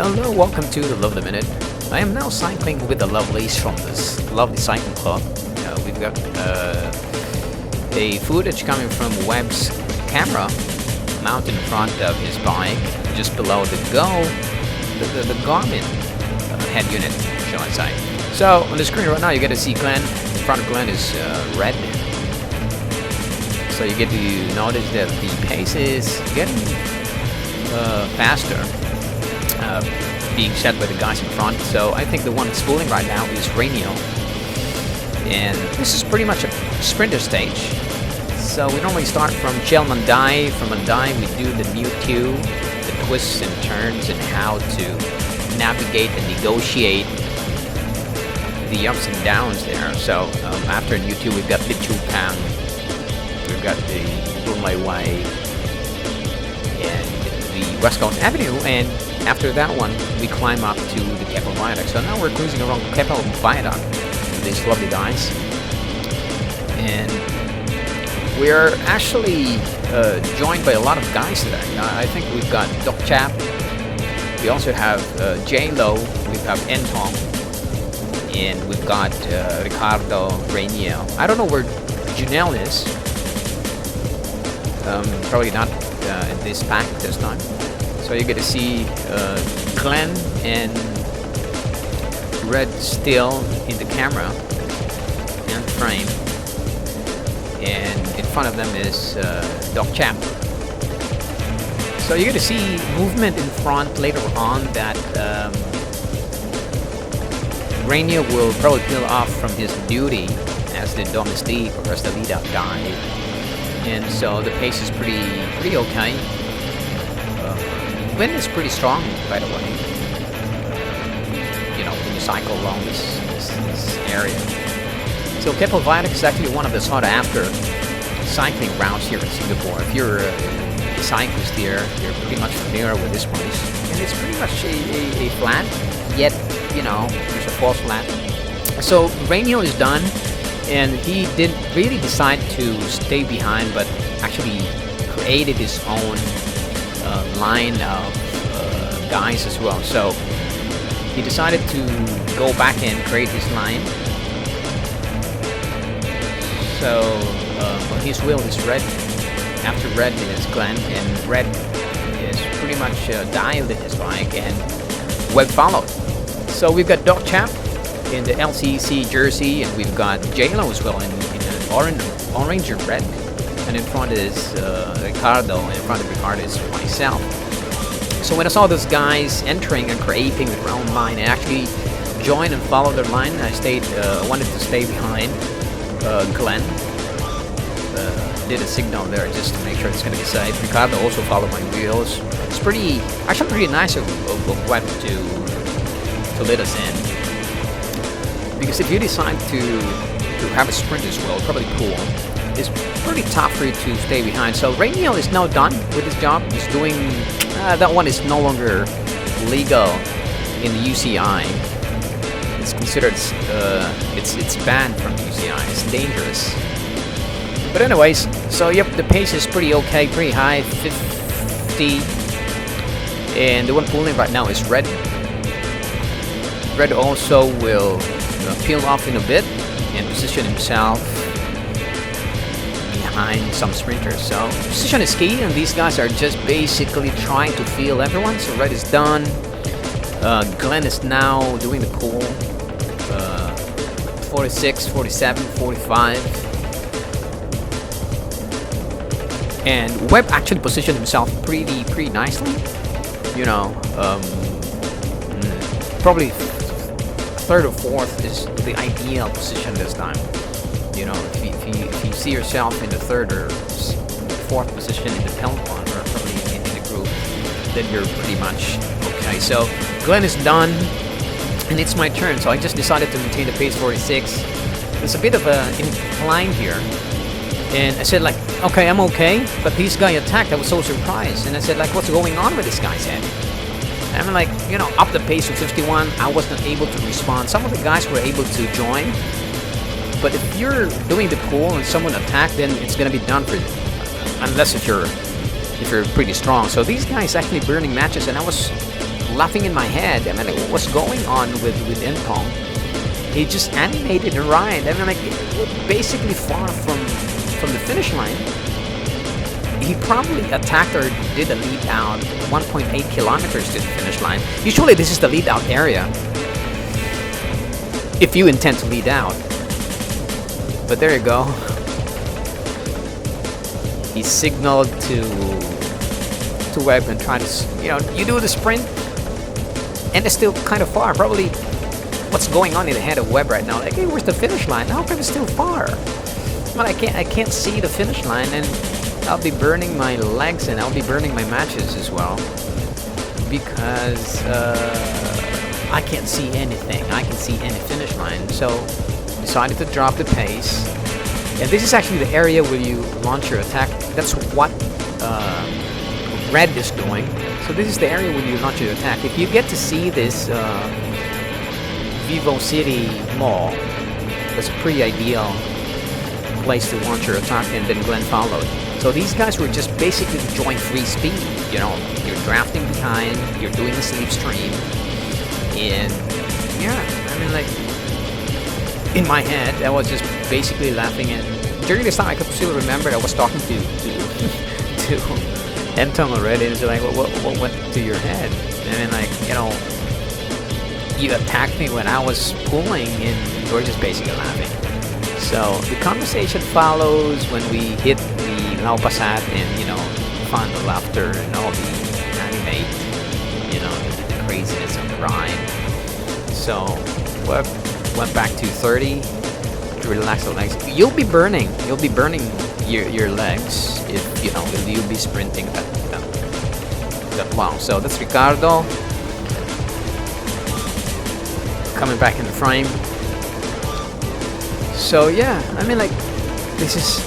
Hello, welcome to the Lovely Minute. I am now cycling with the lovelies from this lovely cycling club. We've got a footage coming from Webb's camera mounted in front of his bike, just below the Garmin head unit, shall I say. So on the screen right now, you get to see Glenn. In front of Glenn is red. So you get to notice that the pace is getting faster, being set by the guys in front. So I think the one spooling right now is Neo. And this is pretty much a sprinter stage. So we normally start from Shell Mandai. From Mandai we do the Neo Tiew, the twists and turns and how to navigate and negotiate the ups and downs there. So after Neo Tiew we've got Lim Chu Kan, we've got the Boon and the West Coast Avenue, and after that one we climb up to the Keppel Viaduct. So now we're cruising around Keppel Viaduct with these lovely guys, and we're actually joined by a lot of guys today. I think we've got Doc Chap, we also have J-Lo, we have Entong, and we've got Ricardo Rainier. I don't know where Janelle is. Probably not in this pack this time. So you get to see Glenn and Red still in the camera and frame, and in front of them is Doc Chap. So you get to see movement in front later on that Rainier will probably peel off from his duty as the domestique or as the lead-up guy, and so the pace is pretty okay. Wind is pretty strong, by the way. When you cycle along this area. So Keppel Viaduct is actually one of the sought after cycling routes here in Singapore. If you're a cyclist here, you're pretty much familiar with this place. And it's pretty much a flat, yet, there's a false flat. So Rainier is done, and he didn't really decide to stay behind, but actually created his own line of guys as well. So he decided to go back and create his line. So on his wheel is Red. After Red is Glenn, and Red is pretty much dialed in his bike, and Webb followed. So we've got Doc Chap in the LCC jersey, and we've got J-Lo as well in the orange and red. And in front is Ricardo, and in front of Ricardo is myself. So when I saw those guys entering and creating their own line, I actually joined and followed their line. I wanted to stay behind Glenn. Did a signal there just to make sure it's going to be safe. Ricardo also followed my wheels. It's pretty nice of Webb to let us in. Because if you decide to have a sprint as well, probably cool, it's pretty tough for you to stay behind. So Rainier is now done with his job. He's doing that one is no longer legal in the UCI. It's considered it's banned from UCI. It's dangerous. But anyways, so yep, the pace is pretty okay, pretty high, 50. And the one pulling right now is Red. Red also will peel off in a bit and position himself behind some sprinters. So position is key, and these guys are just basically trying to feel everyone. So Red is done. Glenn is now doing the pull. 46, 47, 45. And Webb actually positioned himself pretty nicely. Probably third or fourth is the ideal position this time. If you see yourself in the third or fourth position in the peloton, or probably in the group, then you're pretty much okay. So Glenn is done, and it's my turn. So I just decided to maintain the pace 46. There's a bit of an incline here, and I said okay, I'm okay. But this guy attacked. I was so surprised, and I said what's going on with this guy's head? And I'm up the pace to 51. I wasn't able to respond. Some of the guys were able to join, but if you're doing the pull and someone attacked, then it's gonna be done for you, unless if you're pretty strong. So these guys actually burning matches, and I was laughing in my head. I mean, like, what's going on with Intong? He just animated a ride. I mean, like, basically far from the finish line. He probably attacked or did a lead out 1.8 kilometers to the finish line. Usually this is the lead out area if you intend to lead out. But there you go. He signaled to Webb and tried to, you know, you do the sprint and it's still kind of far. Probably what's going on in the head of Webb right now? Like, hey, where's the finish line? How come it's still far? But I can't see the finish line, and I'll be burning my legs and I'll be burning my matches as well because I can't see anything. I can see any finish line. So decided to drop the pace. And this is actually the area where you launch your attack. That's what Red is doing. So this is the area where you launch your attack. If you get to see this Vivo City Mall, that's a pretty ideal place to launch your attack, and then Glenn followed. So these guys were just basically enjoying free speed. You know, you're drafting behind, you're doing the slipstream, and yeah, I mean, like, in my head, I was just basically laughing. And during this time, I could still remember I was talking to Entong already, and it's like, what went to your head? And then, like, you know, you attacked me when I was pulling, and we're just basically laughing. So the conversation follows when we hit the Lau Pasat, and, you know, find the laughter and all the animate, you know, the craziness of the ride. So went back to 30 to relax the legs. You'll be burning your legs if, you know, if you'll be sprinting that long. So that's Ricardo coming back in the frame. So yeah, I mean, like, this is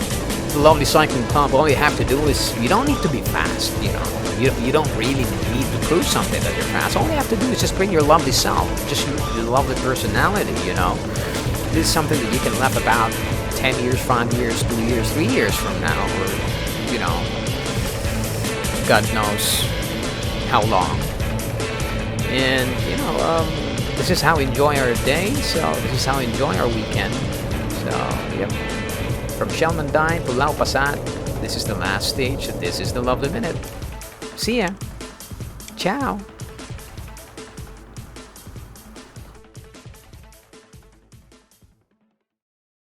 the lovely cycling pump. All you have to do is, you don't need to be fast, you know. You don't really need to prove something that you're fast. All you have to do is just bring your lovely self, just your lovely personality, you know. This is something that you can laugh about 10 years, 5 years, 2 years, 3 years from now, or, you know, God knows how long. And, you know, this is how we enjoy our day, so this is how we enjoy our weekend. So, yep. From Shell Mandai to Lau Pasat, this is the last stage, this is the lovely minute. See ya. Ciao.